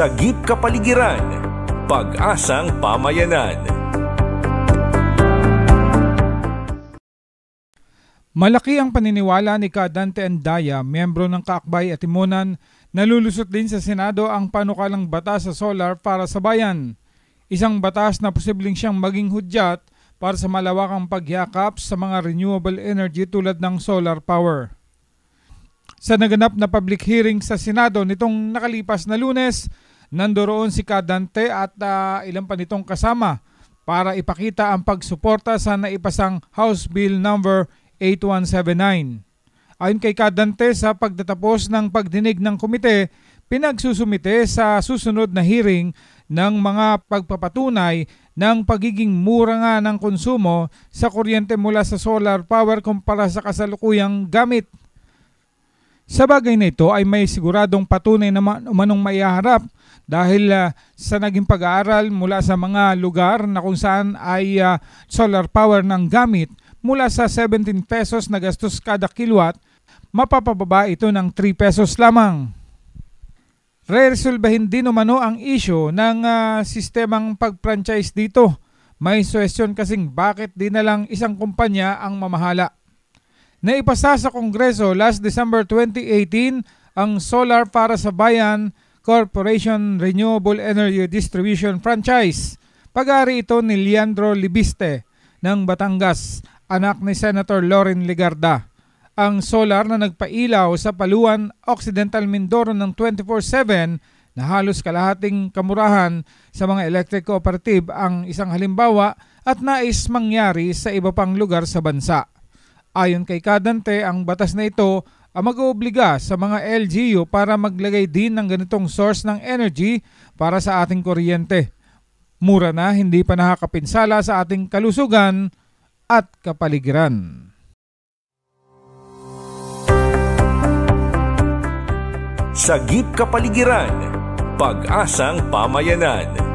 Sagip Kapaligiran, Pag-asang Pamayanan. Malaki ang paniniwala ni Dante Andaya, miyembro ng Kaakbay at Timonan, na lulusot din sa Senado ang panukalang batas sa solar para sa bayan. Isang batas na posibleng siyang maging hudyat para sa malawakang pagyakap sa mga renewable energy tulad ng solar power. Sa naganap na public hearing sa Senado nitong nakalipas na Lunes, nandoon si Dante at ilang pa nitong kasama para ipakita ang pagsuporta sa naipasang House Bill number 8179. Ayon kay Dante, sa pagtatapos ng pagdinig ng komite, pinagsusumite sa susunod na hearing ng mga pagpapatunay ng pagiging mura nga ng konsumo sa kuryente mula sa solar power kumpara sa kasalukuyang gamit. Sa bagay na ito ay may siguradong patunay na umanong maiharap dahil sa naging pag-aaral mula sa mga lugar na kung saan ay solar power ng gamit, mula sa 17 pesos na gastos kada kilowatt, mapapababa ito ng 3 pesos lamang. Re-resolbahin din umano ang issue ng sistemang pag-franchise dito. May suwestyon kasing bakit di na lang isang kumpanya ang mamahala. Naipasa sa Kongreso last December 2018 ang Solar para sa Bayan Corporation Renewable Energy Distribution Franchise. Pag-aari ito ni Leandro Libiste ng Batangas, anak ni Senator Loren Legarda. Ang solar na nagpailaw sa Paluan, Occidental Mindoro ng 24/7 na halos kalahating kamurahan sa mga electric cooperative ang isang halimbawa at nais mangyari sa iba pang lugar sa bansa. Ayon kay Dante, ang batas na ito ang mag-oobliga sa mga LGU para maglagay din ng ganitong source ng energy para sa ating kuryente. Mura na, hindi pa nakakapinsala sa ating kalusugan at kapaligiran. Sagip Kapaligiran, Pag-asang Pamayanan.